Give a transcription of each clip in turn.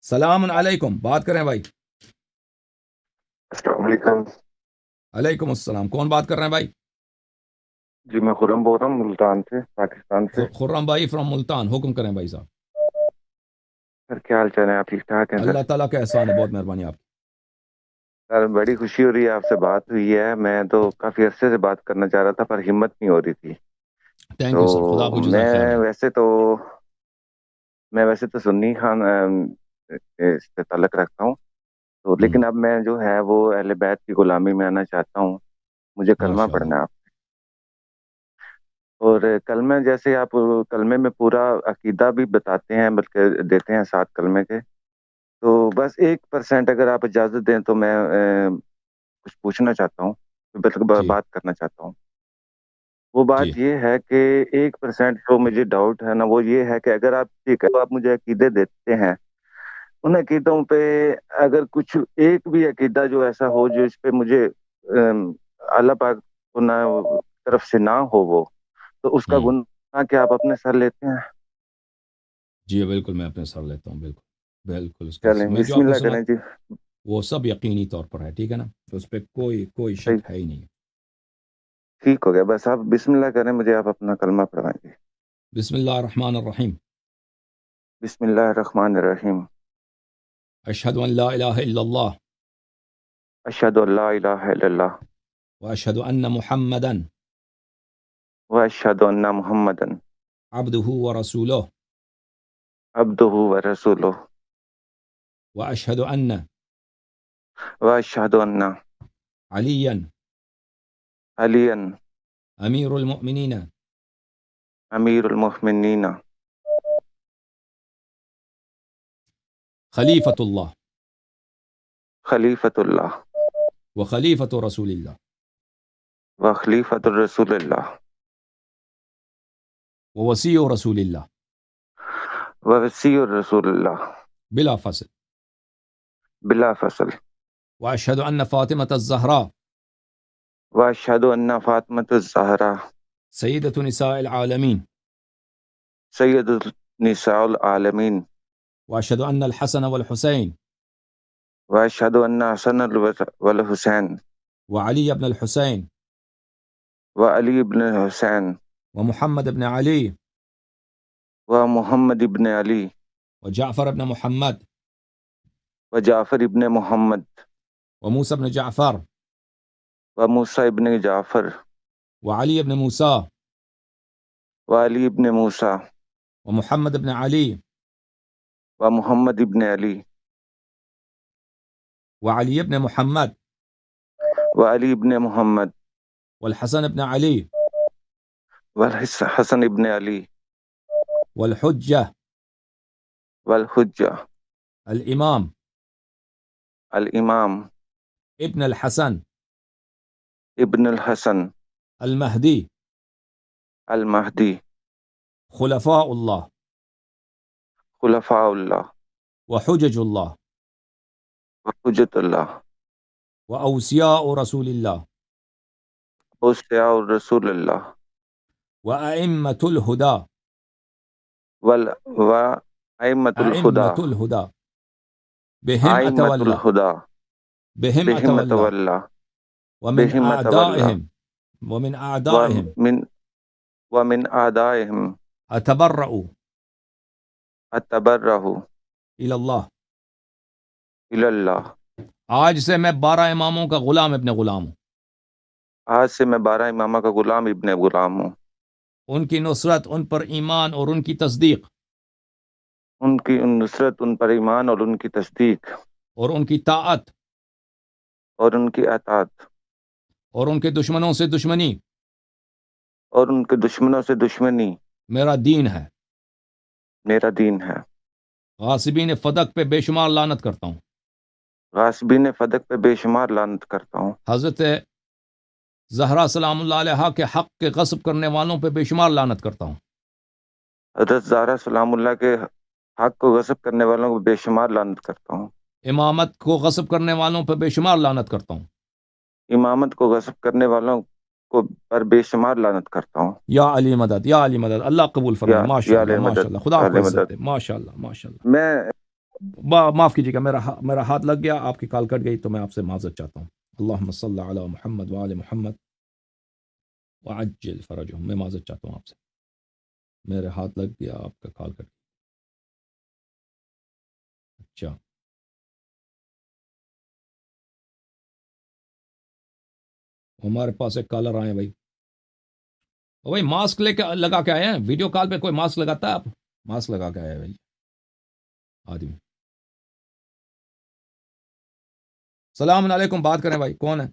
سلام علیکم، بات کریں بھائی؟ السلام علیکم علیکم السلام، کون بات کر رہے ہیں بھائی؟ جی میں خرم بول رہا ہوں ملتان سے، پاکستان سے۔ خرم بھائی فرام ملتان، حکم کریں بھائی صاحب۔ سر کیا حال چال ہے؟ آپ ٹھیک ٹھاک ہیں سر؟ اللہ تعالیٰ کا احسان ہے، بہت مہربانی آپ کی۔ سر بڑی خوشی ہو رہی ہے، آپ سے بات ہوئی ہے۔ میں تو کافی عرصے سے بات کرنا چاہ رہا تھا پر ہمت نہیں ہو رہی تھی۔ تھینک تو یو سر، خدا آپ کو جزائے خیر میں دے۔ ویسے تو میں ویسے تو سنی خان سے تعلق رکھتا ہوں، تو ہوں، لیکن اب میں جو ہے وہ اہل بیت کی غلامی میں آنا چاہتا ہوں۔ مجھے کلمہ ماشاء اللہ۔ پڑھنا ہے آپ۔ اور کلمے جیسے آپ کلمے میں پورا عقیدہ بھی بتاتے ہیں، بلکہ دیتے ہیں 7 کلمے کے، تو بس 1% اگر آپ اجازت دیں تو میں کچھ پوچھنا چاہتا ہوں، مطلب جی بات کرنا چاہتا ہوں۔ وہ جی بات یہ ہے کہ 1% جو مجھے ڈاؤٹ ہے نا، وہ یہ ہے کہ اگر آپ ٹھیک ہے آپ مجھے عقیدے دیتے ہیں، ان عقیدوں پہ اگر کچھ ایک بھی عقیدہ جو ایسا ہو جو اس پہ مجھے اللہ پاک کو نہ طرف سے نہ ہو، وہ تو اس کا ہوں، گناہ کیا آپ اپنے سر لیتے ہیں؟ جی بالکل، میں اپنے سر لیتا ہوں، بالکل بالکل اس کا چلیں میں جو بسم آپ کو اللہ سنا کریں جی۔ وہ سب یقینی طور پر ہے، ٹھیک ہے نا؟ اس پہ کوئی صحیح، شک ہے ہی نہیں۔ ٹھیک ہو گیا، بس آپ بسم اللہ کریں، مجھے آپ اپنا کلمہ پڑھائیں گے۔ بسم اللہ الرحمن الرحیم۔ بسم اللہ الرحمن الرحیم۔ اشہد ان لا الہ الا اللہ اشہد ان لا الہ الا اللہ واشہد ان محمدا واشہد ان محمدن عبدہ ورسولہ عبدہ ورسولہ واشہد ان واشہد ان علیا علی امیر المؤمنین امیر المؤمنین خلیفۃ اللہ خلیفۃ اللہ وخلیفۃ رسول اللہ وخلیفۃ الرسول اللہ ووسیع رسول اللہ ووسیع الرسول اللہ بلا فصل، بلا فصل، واشہد ان فاطمۃ الزہراء واشہد ان فاطمۃ الزہرا سیدۃ نساء العالمین، سید النساء العالمین، واشہد ان الحسن والحسین واشہد ان حسن والحسین وعلی بن الحسین وعلی ابن حسین ومحمد بن علی ومحمد ابن علی وجعفر بن محمد وجعفر ابن محمد وموسى بن جعفر وموسیٰ ابن جعفر وعلی بن موسیٰ وعلی ابن موسیٰ ومحمد بن علی ومحمد ابن علی وعلی بن محمد وعلی ابن محمد والحسن بن علی والحسن ابن علی والحجہ والحجہ الامام الامام ابن الحسن ابن الحسن المہدی المہدی خلفاء اللہ خلفاء اللہ وحجج اللہ وحجت اللہ واوصیاء رسول اللہ اوصیاء الرسول اللہ وأئمة الهدى وأئمة الہدى أئمة الهدى بهم أئمة أتولى الہدى بهم بہم أتولى تولى ومن بہم تولى أعدائهم ومن أعدائهم ومن أعدائهم أتبرأ أتبرأ إلى الله۔ إلى اللہ۔ آج سے میں 12 اماموں کا غلام ابن غلام ہوں۔ آج سے میں 12 امامہ کا غلام ابن غلام ہوں۔ ان کی نصرت، ان پر ایمان اور ان کی تصدیق ان کی نصرت، ان پر ایمان اور ان کی تصدیق اور ان کی طاعت اور ان کی اطاعت اور ان کے دشمنوں سے دشمنی اور ان کے دشمنوں سے دشمنی میرا دین ہے۔ میرا دین ہے۔ غاصبین فدق پہ بے شمار لعنت کرتا ہوں۔ غاصبین فدق پہ بے شمار لعنت کرتا ہوں۔ حضرت زہرا سلام اللہ علیہا کے حق کے غصب کرنے والوں پہ بے شمار لعنت کرتا ہوں۔ حضرت زہرا سلام اللہ کے حق کو غصب کرنے والوں کو بے شمار لعنت کرتا ہوں۔ امامت کو غصب کرنے والوں پہ بے شمار لعنت کرتا ہوں۔ امامت کو غصب کرنے والوں کو پر بے شمار لعنت کرتا ہوں۔ یا علی مدد، یا علی مدد، اللہ قبول فرمائے۔ ماشاء یا اللہ علی ماشاء مدد، اللہ، خدا آپ کو علی عزت مدد۔ دے۔ ماشاء اللہ ماشاء اللہ۔ میں معاف کیجیے گا، میرا ہاتھ لگ گیا، آپ کی کال کٹ گئی، تو میں آپ سے معذرت چاہتا ہوں. اللہم صلی علی محمد وآل محمد وعجل فرجہم. میں معذرت چاہتا ہوں آپ سے، میرے ہاتھ لگ گیا، آپ کا کال کٹ. اچھا، ہمارے پاس ایک کالر آئے بھائی. او بھائی ماسک لے کے لگا کے آئے ہیں، ویڈیو کال پہ کوئی ماسک لگاتا ہے؟ آپ ماسک لگا کے آئے بھائی آدمی. السلام علیکم، بات کریں بھائی، کون ہے؟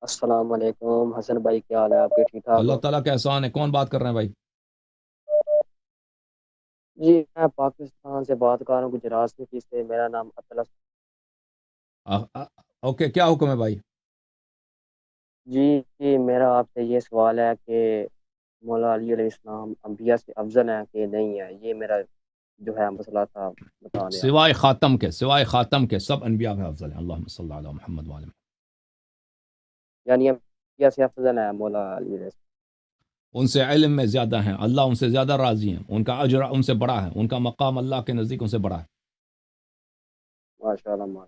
السلام علیکم حسن بھائی، کیا حال ہے آپ کے؟ ٹھیک ٹھاک اللہ ہو؟ تعالیٰ کا احسان ہے. کون بات کر رہے ہیں بھائی؟ جی میں پاکستان سے بات کر رہا ہوں، گجرات سے. میرا نام اطلس. اوکے، کیا حکم ہے بھائی؟ جی میرا آپ سے یہ سوال ہے کہ مولا علی علیہ السلام انبیاء سے افضل ہیں کہ نہیں ہے؟ یہ میرا جو ہے مسئلہ تھا، بتا دیں آپ. سوائے خاتم کے سب انبیاء کا افضل ہیں. اللہم صلی علی محمد وآل محمد. یعنی انبیاء سے افضل ہے مولا علی علیہ السلام. ان سے علم میں زیادہ ہیں، اللہ ان سے زیادہ راضی ہیں، ان کا اجر ان سے بڑا ہے، ان کا مقام اللہ کے نزدیک ان سے بڑا ہے. ماشاء اللہ.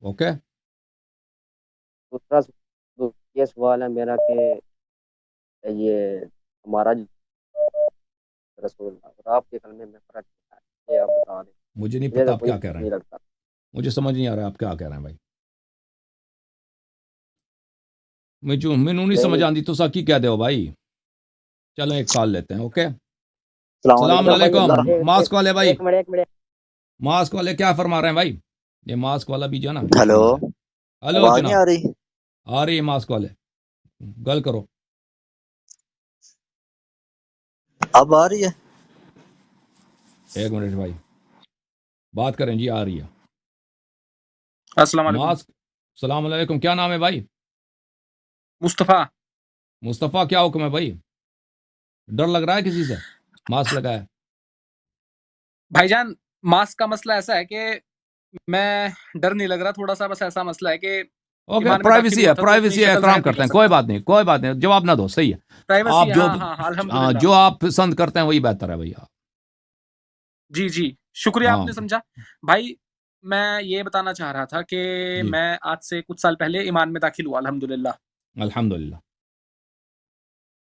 اوکے. دوسرا یہ سوال ہے میرا کہ یہ ہمارا رسول اللہ اور آپ کے کلمے میں فرق کیا ہے، یہ آپ بتا دیں. مجھے نہیں مجھے پتا تو آپ کوئی کیا کہہ رہے نہیں ہیں، لگتا. مجھے سمجھ نہیں آ رہا ہے آپ کیا کہہ رہے ہیں بھائی. مینوں نہیں سمجھ نہیں. آندی تو سا کی کہہ دے ہو بھائی. چلو ایک کال لیتے ہیں. اوکے، السلام السلام اچھا علیکم بھائی. بھائی، علیکم. اللہ ماسک والے بھائی، ایک منٹ ایک منٹ. ماسک والے کیا فرما رہے ہیں بھائی؟ یہ ماسک والا بھی جو ہے نا ہلو، کنفیوز ہے. ہلو آواز نہیں جناب، آ رہی؟ آ رہی ہے ماسک والے، گل کرو. اب آ رہی ہے؟ ایک منٹ بھائی، بات کریں جی. آ رہی ہے السلام علیکم. ماسک. السلام علیکم، کیا نام ہے بھائی؟ مصطفیٰ. مصطفیٰ، کیا حکم ہے بھائی؟ ڈر لگ رہا ہے کسی سے ماسک لگایا؟ بھائی جان، ماسک کا مسئلہ ایسا ہے کہ میں ڈر نہیں لگ رہا، تھوڑا سا بس ایسا مسئلہ ہے کہ اوکے، ایمان میں داخل پرائیویسی ہوا ہے، تھا تو اپنی پرائیویسی ہے، شکل احترام ظاہر نہیں کرتے کر ہیں. کوئی سکتا. بات نہیں، کوئی بات نہیں، جواب نہ دو. صحیح ہے، پرائیویسی، آپ جو ہاں ہاں الحمدللہ. جو آپ پسند کرتے ہیں وہی بہتر ہے بھیا. جی جی شکریہ، آپ ہاں نے سمجھا. بھائی میں یہ بتانا چاہ رہا تھا کہ جی، میں آج سے کچھ سال پہلے ایمان میں داخل ہوا الحمدللہ. الحمدللہ.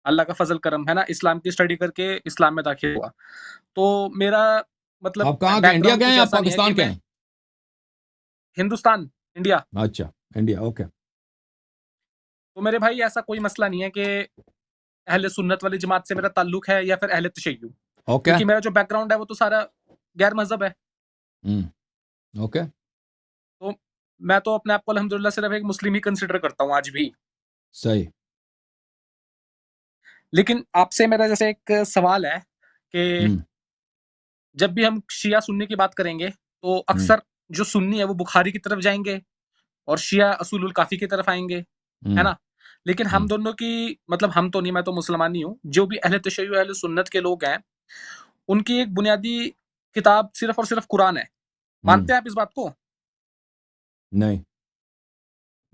اللہ کا فضل کرم ہے نا، اسلام کی اسٹڈی کر کے اسلام میں داخل ہوا. تو میرا مطلب آپ کہاں کے، بیک انڈیا گراؤنڈ کے ہیں کچھ یا ایسا نہیں ہے کہ پاکستان کے میں ہیں؟ ہندوستان، انڈیا. اچھا، انڈیا. اوکے. تو میرے بھائی ایسا کوئی مسئلہ نہیں ہے کہ اہل سنت والی جماعت سے میرا تعلق ہے یا پھر اہل تشیع، اوکے. کیونکہ میرا جو بیک گراؤنڈ ہے وہ تو سارا غیر مذہب ہے. اوکے. تو میں تو اپنے آپ کو الحمدللہ صرف ایک مسلم ہی کنسیڈر کرتا ہوں آج بھی. صحیح. لیکن آپ سے میرا جیسے ایک سوال ہے کہ ہم، جب بھی ہم شیعہ سنی کی بات کریں گے تو ہم، اکثر جو سنی ہے وہ بخاری کی طرف جائیں گے اور شیعہ اصول الکافی کی طرف آئیں گے، ہے ہم، نا. لیکن ہم. ہم دونوں کی مطلب ہم تو نہیں، میں تو مسلمان ہی ہوں، جو بھی اہل تشیع اہل سنت کے لوگ ہیں ان کی ایک بنیادی کتاب صرف اور صرف قرآن ہے. مانتے ہیں آپ اس بات کو؟ نہیں،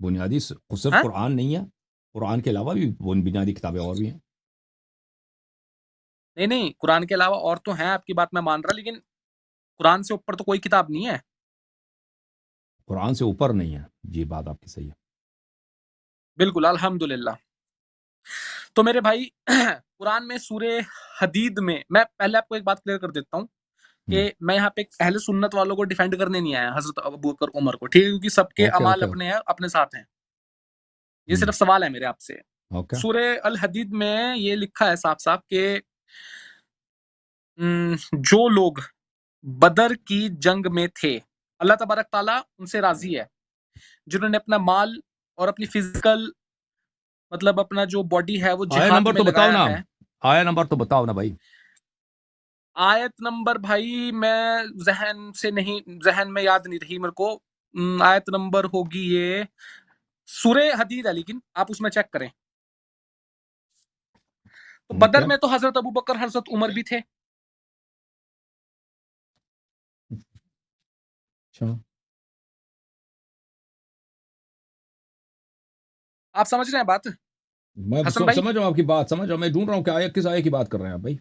بنیادی صرف ہاں قرآن نہیں ہے، قرآن کے علاوہ بھی بنیادی کتابیں اور بھی ہیں. نہیں نہیں، قرآن کے علاوہ اور تو ہیں، آپ کی بات میں مان رہا، لیکن قرآن سے اوپر تو کوئی کتاب نہیں ہے. قرآن سے اوپر نہیں ہے، جی بات آپ کی صحیح ہے. بالکل الحمدللہ. تو میرے بھائی قرآن میں سورہ حدید میں پہلے آپ کو ایک بات کلیئر کر دیتا ہوں کہ میں یہاں پہ اہل سنت والوں کو ڈیفینڈ کرنے نہیں آیا، حضرت ابو بکر عمر کو، ٹھیک ہے، کیونکہ سب کے اوکے، اعمال اوکے. اپنے ہیں، اپنے ساتھ ہیں. یہ صرف سوال ہے میرے آپ سے. اوکے. سورہ الحدید میں یہ لکھا ہے صاف صاف کہ جو لوگ بدر کی جنگ میں تھے اللہ تبارک تعالیٰ ان سے راضی ہے، جنہوں نے اپنا مال اور اپنی فزیکل مطلب اپنا جو باڈی ہے وہ آیا جہاد نمبر میں تو بتاؤ لگایا نا، ہے. آیا نمبر تو بتاؤ نا بھائی. آیت نمبر بھائی میں ذہن میں یاد نہیں رہی میرے کو. آیت نمبر ہوگی یہ سورہ حدید ہے، لیکن آپ اس میں چیک کریں. تو بدر اوکے. میں تو حضرت ابو بکر حضرت عمر بھی تھے. اچھا، آپ سمجھ رہے ہیں بات میں حسن بھائی؟ سمجھ رہا ہوں آپ کی بات، سمجھ رہا ہوں. میں ڈھونڈ رہا ہوں کہ آیت کس آیت کی بات کر رہے ہیں آپ بھائی.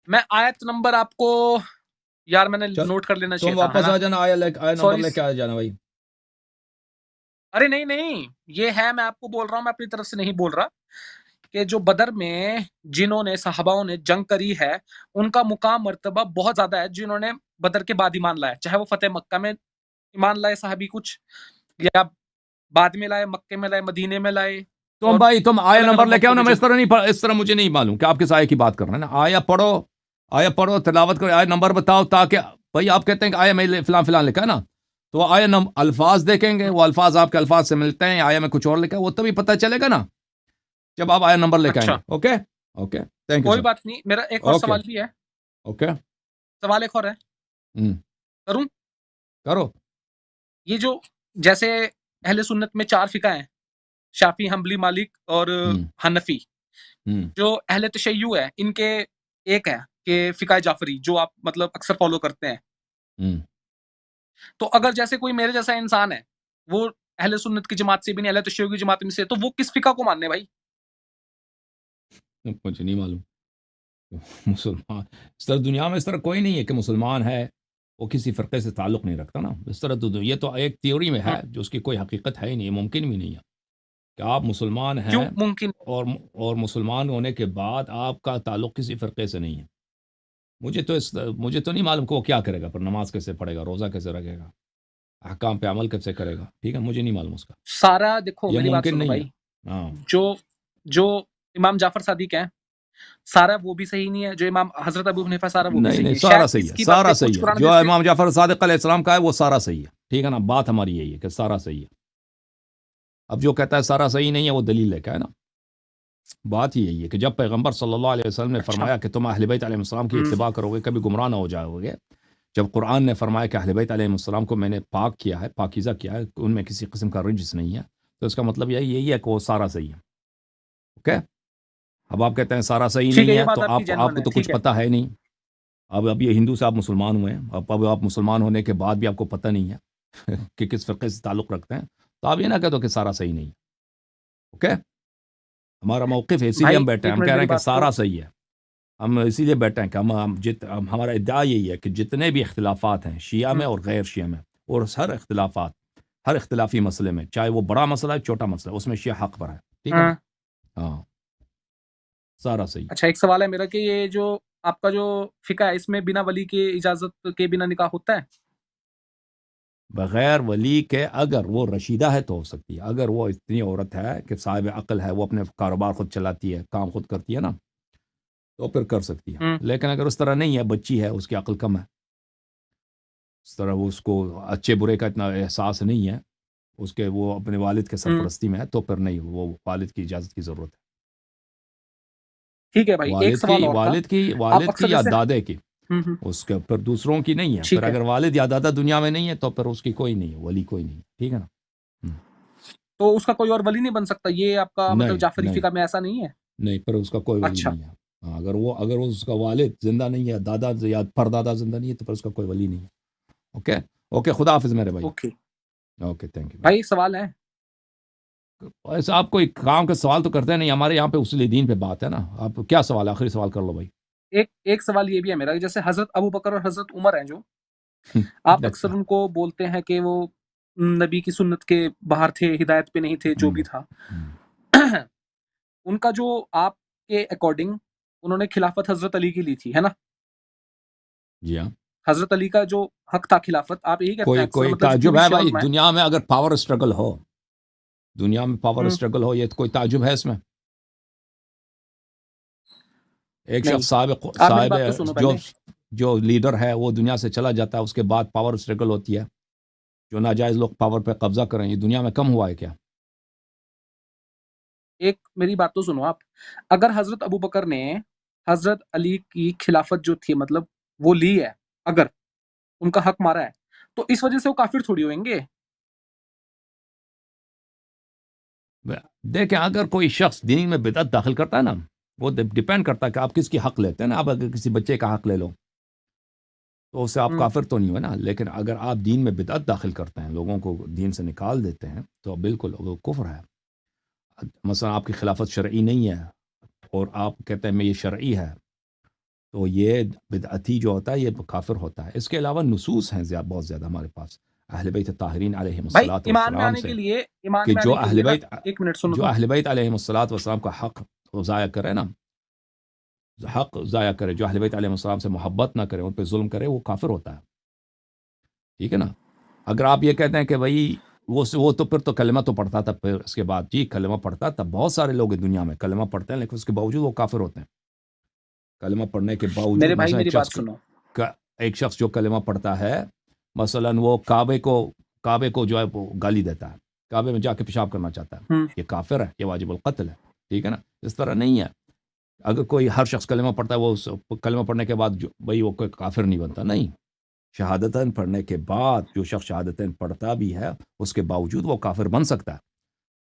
میں آیت نمبر آپ کو یار میں نے چل نوٹ کر لینا تم چاہیے تھا، ہے واپس نا؟ آ جانا، آیا نمبر سوری، لے کے آ جانا بھائی. ارے نہیں یہ ہے، میں آپ کو بول رہا ہوں، میں اپنی طرف سے نہیں بول رہا کہ جو بدر میں جنہوں نے صحاباؤں نے جنگ کری ہے ان کا مقام مرتبہ بہت زیادہ ہے جنہوں نے بدر کے بعد ایمان لایا، چاہے وہ فتح مکہ میں ایمان لائے صحابی کچھ، یا بعد میں لائے، مکے میں لائے، مدینے میں لائے، تم اور بھائی تم آیا الگ نمبر الگ لے کے آؤ موقعوں نا. پہ میں جو اس طرح نہیں اس طرح مجھے نہیں معلوم کہ آپ کس آیے کی بات کر رہے ہیں نا. آیا پڑھو تلاوت کرو، آیا نمبر بتاؤ، تاکہ بھائی آپ کہتے ہیں کہ آیا میں فلاں فلاں لکھا ہے نا، تو آیا الفاظ دیکھیں گے، وہ الفاظ آپ کے الفاظ سے ملتے ہیں، آیا میں کچھ اور لکھا ہے، وہ تبھی پتہ چلے گا نا جب آپ آیا نمبر لے کے آئیں اچھا گے. اوکے اوکے، تھینک یو کوئی سر. بات نہیں، میرا ایک اور اوکے سوال بھی ہے، اوکے. سوال ایک اور ہے، کروں؟ کرو. یہ جو جیسے اہل سنت میں 4 فقہ ہیں، شافی، حنبلی، مالک اور حنفی. جو اہل تشیع ہے ان کے ایک ہے کہ فقہ جعفری، جو آپ مطلب اکثر فالو کرتے ہیں. تو اگر جیسے کوئی میرے جیسا انسان ہے، وہ اہل سنت کی جماعت سے بھی نہیں، اہل تشیع کی جماعت میں سے، تو وہ کس فقہ کو ماننے بھائی؟ مجھے نہیں معلوم. مسلمان اس طرح دنیا میں اس طرح کوئی نہیں ہے کہ مسلمان ہے وہ کسی فرقے سے تعلق نہیں رکھتا نا. اس طرح تو یہ تو ایک تھیوری میں ہے جو اس کی کوئی حقیقت ہے ہی نہیں، یہ ممکن بھی نہیں ہے کہ آپ مسلمان کیوں ہیں ممکن؟ اور مسلمان ہونے کے بعد آپ کا تعلق کسی فرقے سے نہیں ہے. مجھے تو نہیں معلوم کہ وہ کیا کرے گا، پر نماز کیسے پڑھے گا، روزہ کیسے رکھے گا، احکام پہ عمل کیسے کرے گا. ٹھیک ہے، مجھے نہیں معلوم اس کا، سارا دیکھو یہ میری بات ممکن سنو نہیں بھائی، ہے. ہاں جو امام جعفر صادق ہیں سارا وہ بھی صحیح نہیں ہے، جو امام حضرت ابو حنیفہ سارا وہ بھی نہیں صحیح نہیں، نہیں، سارا شاید صحیح اس ہے، کی سارا باتیں صحیح کچھ ہے. قرآن جو حدیث کے. امام جعفر صادق علیہ السلام کا ہے وہ سارا صحیح ہے. ٹھیک ہے نا، بات ہماری یہی ہے کہ سارا صحیح ہے. اب جو کہتا ہے سارا صحیح نہیں ہے وہ دلیل لے کے ہے نا. بات ہی یہی ہے کہ جب پیغمبر صلی اللہ علیہ وسلم نے اچھا، فرمایا کہ تم اہل بیت علیہ السلام کی اتباع کرو گے کبھی گمراہ نہ ہو جاؤ گے، جب قرآن نے فرمایا کہ اہل بیت علیہ السلام کو میں نے پاک کیا ہے، پاکیزہ کیا ہے، ان میں کسی قسم کا رجس نہیں ہے، تو اس کا مطلب یہی ہے کہ وہ سارا صحیح ہے. اوکے. اب آپ کہتے ہیں سارا صحیح ٹھیک ہے، نہیں یہ ہے بات تو آپ کی آپ جینوین کو ہے، تو کچھ ٹھیک ہے. پتہ ہے نہیں. اب یہ ہندو سے آپ مسلمان ہوئے ہیں، اب آپ مسلمان ہونے کے بعد بھی آپ کو پتہ نہیں ہے کہ کس فرقے سے تعلق رکھتے ہیں، تو آپ یہ نہ کہہ دو کہ سارا صحیح نہیں ہے. اوکے. ہمارا موقف ہے، اسی لیے بھائی ہم بیٹھے ہیں، ایک ہم منٹ کہہ رہے میری ہیں کہ بات کو. سارا صحیح ہے. ہم اسی لیے بیٹھے ہیں کہ ہمارا ادعا یہی ہے کہ جتنے بھی اختلافات ہیں شیعہ میں اور غیر شیعہ میں، اور ہر اختلافی مسئلے میں، چاہے وہ بڑا مسئلہ ہے چھوٹا مسئلہ ہے، اس میں شیعہ حق پر ہے. ٹھیک ہے نا. ہاں، سارا صحیح. اچھا ایک سوال ہے میرا کہ یہ جو آپ کا جو فقہ ہے اس میں بنا ولی کے اجازت کے بنا نکاح ہوتا ہے؟ بغیر ولی کے اگر وہ رشیدہ ہے تو ہو سکتی ہے. اگر وہ اتنی عورت ہے کہ صاحب عقل ہے، وہ اپنے کاروبار خود چلاتی ہے، کام خود کرتی ہے نا، تو پھر کر سکتی ہے. لیکن اگر اس طرح نہیں ہے، بچی ہے، اس کی عقل کم ہے، اس طرح وہ اس کو اچھے برے کا اتنا احساس نہیں ہے، اس کے وہ اپنے والد کے سرپرستی میں ہے، تو پھر نہیں، وہ والد کی اجازت کی ضرورت ہے. ٹھیک ہے بھائی، ایک سوال اور تھا. آپ والد کی اکثر یا جیسے دادے کی، اس کے پھر دوسروں کی نہیں ہے. پھر ٹھیک ہے، اگر والد یا دادا دنیا میں نہیں ہے تو پھر اس کی کوئی نہیں ہے، ولی کوئی نہیں ہے. ٹھیک ہے نا. تو اس کا کوئی اور ولی نہیں بن سکتا؟ یہ آپ کا مطلب نہیں جعفری نہیں فقہ میں ایسا نہیں ہے؟ نہیں، پر اس کا کوئی ولی اچھا نہیں ہے. ہاں، اگر اس کا والد زندہ نہیں ہے، دادا یا پردادا زندہ نہیں ہے، تو پھر اس کا کوئی ولی نہیں ہے. اوکے اوکے، خدا حافظ میرے بھائی. Okay okay, thank you. بھائی، ایک سوال ہے. ایسا آپ کوئی کام کا سوال تو کرتے نہیں، ہمارے یہاں پہ اصول دین پہ بات ہے نا. آپ کیا سوال ہے؟ آخری سوال کر لو بھائی. ایک سوال یہ بھی ہے میرا کہ جیسے حضرت ابو بکر اور حضرت عمر ہیں جو آپ اکثر ان کو بولتے ہیں کہ وہ نبی کی سنت کے باہر تھے، ہدایت پہ نہیں تھے، جو بھی تھا. ان کا جو آپ کے اکارڈنگ انہوں نے خلافت حضرت علی کی لی تھی، ہے نا؟ جی ہاں. حضرت علی کا جو حق تھا خلافت، آپ یہی کہتے ہیں اکثر، کوئی مطلب جتنی تعجب بھی ہے شیعہ بھائی؟ علماء ہیں. دنیا میں اگر پاور اسٹرگل ہو، دنیا میں پاور ہم، اسٹرگل ہو، یہ کوئی تعجب ہے اس میں؟ ایک نہیں، شخص آپ میری بات تو سنو پہلے. جو لیڈر ہے وہ دنیا سے چلا جاتا ہے، اس کے بعد پاور اسٹرگل ہوتی ہے، جو ناجائز لوگ پاور پہ قبضہ کریں. یہ دنیا میں کم ہوا ہے کیا؟ ایک میری بات تو سنو آپ. اگر حضرت ابو بکر نے حضرت علی کی خلافت جو تھی مطلب وہ لی ہے، اگر ان کا حق مارا ہے، تو اس وجہ سے وہ کافر تھوڑی ہوئیں گے. دیکھیں، اگر کوئی شخص دین میں بدعت داخل کرتا ہے نا، وہ ڈیپینڈ کرتا ہے کہ آپ کس کی حق لیتے ہیں نا. آپ اگر کسی بچے کا حق لے لو تو اس سے آپ کافر تو نہیں ہوئے نا. لیکن اگر آپ دین میں بدعت داخل کرتے ہیں، لوگوں کو دین سے نکال دیتے ہیں، تو بالکل وہ کفر ہے. مثلا آپ کی خلافت شرعی نہیں ہے اور آپ کہتے ہیں میں یہ شرعی ہے، تو یہ بدعتی جو ہوتا ہے یہ کافر ہوتا ہے. اس کے علاوہ نصوص ہیں بہت زیادہ ہمارے پاس اہل بیت طاہرین علیہم بھائی الصلاۃ ایمان میں والسلام آنے سے کے لیے ایمان کہ میں جو آنے کے اہل لیے نا بیت ایک منٹ سنو جو تو اہل بیت علیہم الصلاۃ والسلام کا حق ضائع کرے نا، حق ضائع کرے، جو اہل بیت علیہ السلام سے محبت نہ کرے، ان پہ ظلم کرے، وہ کافر ہوتا ہے. ٹھیک ہے نا. اگر آپ یہ کہتے ہیں کہ بھائی وہ تو پھر تو کلمہ تو پڑھتا تھا، پھر اس کے بعد جی کلمہ پڑھتا تھا، بہت سارے لوگ ہیں دنیا میں کلمہ پڑھتے ہیں لیکن اس کے باوجود وہ کافر ہوتے ہیں. کلمہ پڑھنے کے میرے باوجود بھائی مثلا میری بات سنو. ایک شخص جو کلمہ پڑھتا ہے، مثلا وہ کعبے کو جو ہے وہ گالی دیتا ہے، کعبے میں جا کے پیشاب کرنا چاہتا ہے، ہم، یہ کافر ہے، یہ واجب القتل ہے. ٹھیک ہے نا. اس طرح نہیں ہے. اگر کوئی ہر شخص کلمہ پڑھتا ہے، وہ کلمہ پڑھنے کے بعد بھائی وہ کوئی کافر نہیں بنتا. نہیں، شہادتین پڑھنے کے بعد جو شخص شہادتین پڑھتا بھی ہے اس کے باوجود وہ کافر بن سکتا ہے.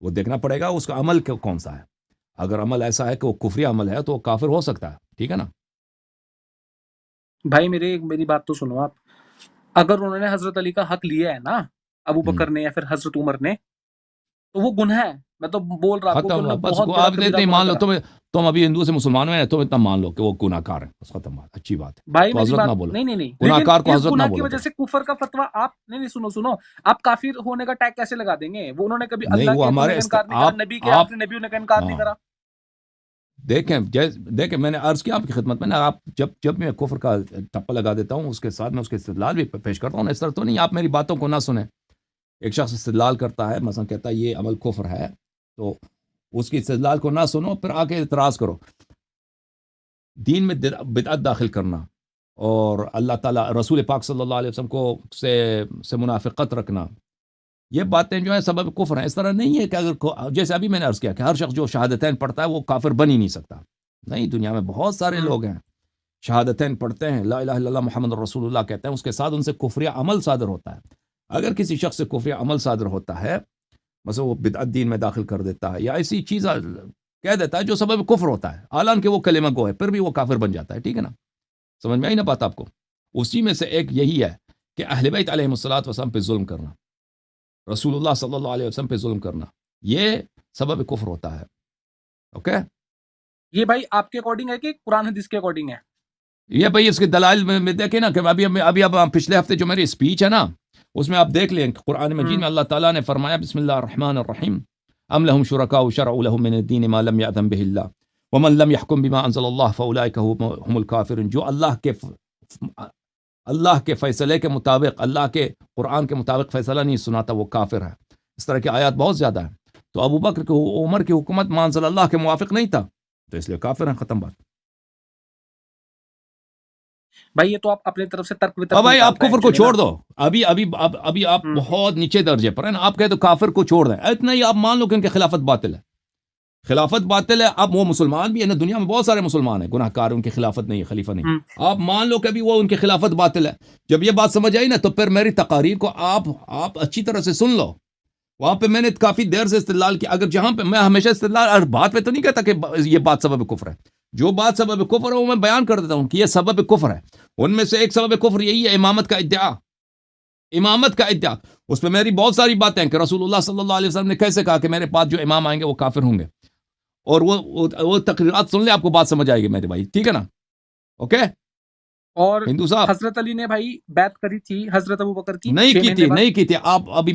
وہ دیکھنا پڑے گا اس کا عمل کون سا ہے. اگر عمل ایسا ہے کہ وہ کفری عمل ہے تو وہ کافر ہو سکتا ہے. ٹھیک ہے نا. بھائی میری بات تو سنو آپ. اگر انہوں نے حضرت علی کا حق لیا ہے نا، ابو بکر نے یا پھر حضرت عمر نے، تو وہ گناہ ہے. میں تو بول رہا آپ کو کہ ختم. انہوں نے بس بہت بڑا آپ کبیرہ اتنے گناہ مان لو، کرا. تم ابھی ہندو سے مسلمان میں تم اتنا مان لو کہ وہ گناہ کار ہے. بس ختم بات. اچھی بات ہے. بھائی تو میری حضرت بات نہ بولو، نہیں گناہ لیکن کار کو اس حضرت نہ گناہ کی بولو. وجہ سے کفر کا فتویٰ آپ نہیں سنو آپ کافر ہونے کا ٹیگ کیسے لگا دیں گے؟ وہ انہوں نے کبھی نہیں، اللہ وہ کے ہونے ہمارے کا انکار نہیں کرا، نبی کے آخری نبیوں نے کا انکار نہیں ہاں کرا. دیکھیں میں نے عرض کیا آپ کی خدمت میں نا، آپ جب میں کفر کا ٹپا لگا دیتا ہوں اس کے ساتھ میں اس کے استدلال بھی پیش کرتا ہوں. اس طرح تو نہیں آپ میری باتوں کو نہ سنیں. ایک شخص استدلال کرتا ہے، مثلا کہتا ہے یہ عمل کفر ہے، تو اس کی استدلال کو نہ سنو، پھر آ کے اعتراض کرو. دین میں بدعت داخل کرنا اور اللہ تعالیٰ رسول پاک صلی اللہ علیہ وسلم کو سے منافقت رکھنا، یہ باتیں جو ہیں سبب کفر ہیں. اس طرح نہیں ہے کہ اگر جیسے ابھی میں نے عرض کیا کہ ہر شخص جو شہادتین پڑھتا ہے وہ کافر بن ہی نہیں سکتا. نہیں، دنیا میں بہت سارے لوگ ہیں شہادتین پڑھتے ہیں، لا الہ الا اللہ محمد رسول اللہ کہتے ہیں، اس کے ساتھ ان سے کفری عمل صادر ہوتا ہے. اگر کسی شخص سے کفری عمل صادر ہوتا ہے، مثلا وہ بدعت دین میں داخل کر دیتا ہے یا ایسی چیز کہہ دیتا ہے جو سبب کفر ہوتا ہے، حالانکہ وہ کلمہ گو ہے، پھر بھی وہ کافر بن جاتا ہے. ٹھیک ہے نا. سمجھ میں آئی نا بات آپ کو. اسی میں سے ایک یہی ہے کہ اہل بیت علیہم الصلوۃ والسلام پہ ظلم کرنا، رسول اللہ صلی اللہ علیہ وسلم پہ ظلم کرنا، یہ سبب کفر ہوتا ہے. اوکے. یہ بھائی آپ کے اکارڈنگ ہے کہ قرآن حدیث کے اکارڈنگ ہے؟ یہ بھائی اس کے دلائل میں دیکھیں نا کہ ابھی اب پچھلے ہفتے جو میری اسپیچ ہے نا اس میں آپ دیکھ لیں قرآن مجید میں اللہ تعالیٰ نے فرمایا بسم اللہ الرحمن الرحیم ام لهم شرکاء شرعوا لهم من الدین ما لم یأذن به اللہ ومن لم يحکم بما انزل اللہ فاولئک هم الکافرون. جو اللہ کے فیصلے کے مطابق، اللہ کے قرآن کے مطابق فیصلہ نہیں سناتا وہ کافر ہے. اس طرح کی آیات بہت زیادہ ہیں. تو ابو بکر کو عمر کی حکومت ما انزل اللہ کے موافق نہیں تھا تو اس لیے کافر ہیں. ختم بات. بھائی یہ تو آپ اپنی طرف سے ترک اب بھائی آپ کفر کو چھوڑ دو. ابھی آپ ہم۔ بہت نیچے درجے پر ہیں. آپ کہتے تو کافر کو چھوڑ دیں، اتنا ہی آپ مان لو کہ ان کی خلافت باطل ہے. خلافت باطل ہے. اب وہ مسلمان بھی ہیں نا، دنیا میں بہت سارے مسلمان ہیں گناہ کار، ان کی خلافت نہیں ہے، خلیفہ نہیں. آپ مان لو کہ ابھی وہ ان کی خلافت باطل ہے. جب یہ بات سمجھ آئی نا تو پھر میری تقاریر کو آپ اچھی طرح سے سن لو. وہاں پہ میں نے کافی دیر سے استدلال کیا. اگر جہاں پہ میں ہمیشہ استدلال ہر بات پہ تو نہیں کہتا کہ یہ بات سبب کفر ہے. جو بات سبب کفر ہے وہ میں بیان کر دیتا ہوں کہ یہ سبب کفر ہے. ان میں سے ایک سبب کفر یہی ہے امامت کا ادعا. امامت کا ادعا، اس پہ میری بہت ساری باتیں ہیں کہ رسول اللہ صلی اللہ علیہ وسلم نے کیسے کہا کہ میرے پاس جو امام آئیں گے وہ کافر ہوں گے. اور وہ تقریرات سن لیں، آپ کو بات سمجھ آئے گی میرے بھائی. ٹھیک ہے نا. اوکے. اور ہندو صاحب حضرت علی نے بھائی بیعت کری تھی حضرت ابو بکر کی نہیں 6 کی مہینے تھی، بعد. نہیں کی تھی. آپ ابھی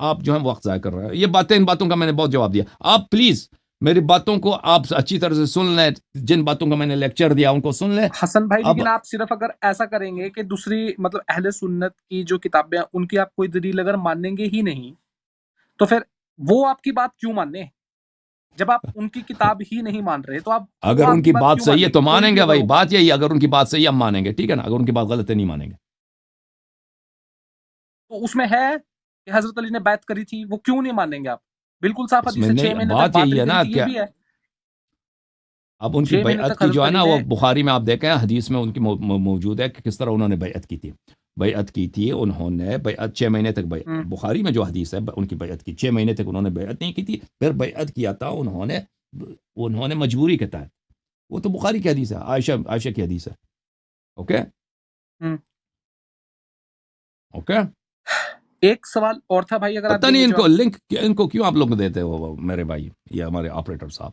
آپ جو ہے وقت ضائع کر رہے ہیں. یہ باتیں، ان باتوں کا میں نے بہت جواب دیا. آپ پلیز میری باتوں کو آپ اچھی طرح سے سن لیں. جن باتوں کا میں نے لیکچر دیا ان کو سن لیں. حسن بھائی اب لیکن آپ صرف اگر ایسا کریں گے کہ دوسری مطلب اہل سنت کی جو کتابیں ہیں ان کی آپ کوئی دلیل اگر مانیں گے ہی نہیں تو پھر وہ آپ کی بات کیوں ماننے؟ جب آپ ان کی کتاب ہی نہیں مان رہے تو آپ اگر ان کی بات صحیح ہے تو مانیں گے بھائی. بات بات یہی، اگر ان کی بات صحیح ہے ہم مانیں گے. ٹھیک ہے نا. اگر ان کی بات غلط ہے نہیں مانیں گے. تو اس میں ہے کہ حضرت علی نے بیعت کری تھی، وہ کیوں نہیں مانیں گے آپ؟ بالکل صاف اس میں حدیث سے 6 نہیں، مہینے تک بات یہی ہے نا باطل کہ یہ بھی ہے. اب ان کی 6 مہینے بیعت تک کی جو ہے حضرت نا علی وہ نے بخاری میں آپ دیکھیں حدیث میں ان کی موجود ہے کہ کس طرح انہوں نے بیعت کی تھی. بیعت کی تھی انہوں نے، بیعت 6 مہینے تک بخاری میں جو حدیث ہے ان کی بیعت کی 6 مہینے تک انہوں نے بیعت نہیں کی تھی. پھر بیعت کیا تھا انہوں نے مجبوری کے تحت. وہ تو بخاری کی حدیث ہے، عائشہ کی حدیث ہے. اوکے. اوکے. ایک سوال اور تھا بھائی، اگر آپ پتہ دیں نہیں گے ان کو جواب. لنک ان کو کیوں آپ لوگ دیتے ہو میرے بھائی، یہ ہمارے آپریٹر صاحب.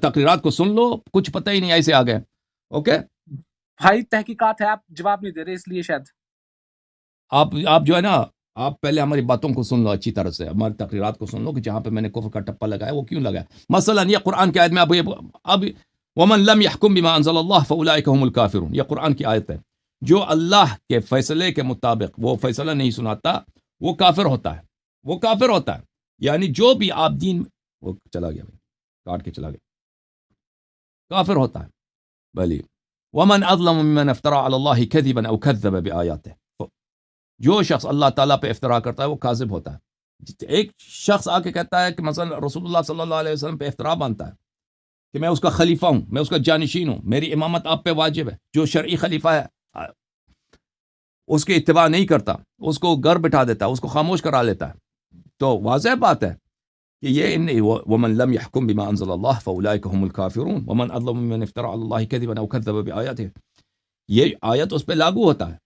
تقریرات کو سن لو، کچھ پتہ ہی نہیں ایسے آ گئے. اوکے بھائی تحقیقات ہے، آپ جواب نہیں دے رہے اس لیے شاید. آپ جو ہے نا، آپ پہلے ہماری باتوں کو سن لو اچھی طرح سے، ہماری تقریرات کو سن لو کہ جہاں پہ میں نے کفر کا ٹپا لگایا وہ کیوں لگایا. مثلا یہ قرآن کی آیت میں اب ومن لم يحكم بما انزل الله فاولئك هم الكافرون، یہ قرآن کی آیت ہے. جو اللہ کے فیصلے کے مطابق وہ فیصلہ نہیں سناتا وہ کافر ہوتا ہے، وہ کافر ہوتا ہے. یعنی جو بھی آپ دین، وہ چلا گیا کاٹ کے چلا گیا، کافر ہوتا ہے. بلی ومن اظلم ممن افترى على الله كذبا او كذب بآياته، جو شخص اللہ تعالیٰ پہ افترا کرتا ہے وہ کاذب ہوتا ہے. ایک شخص آ کے کہتا ہے کہ مثلا رسول اللہ صلی اللہ علیہ وسلم پہ افترا باندھتا ہے کہ میں اس کا خلیفہ ہوں، میں اس کا جانشین ہوں، میری امامت آپ پہ واجب ہے. جو شرعی خلیفہ ہے اس کی اتباع نہیں کرتا، اس کو گھر بٹھا دیتا ہے، اس کو خاموش کرا لیتا ہے. تو واضح بات ہے کہ یہ ومن لم يحكم بما انزل الله فاولئك هم الكافرون ومن اظلم ممن افترى على الله كذبا او كذب بآياته، یہ آیت اس پہ لاگو ہوتا ہے.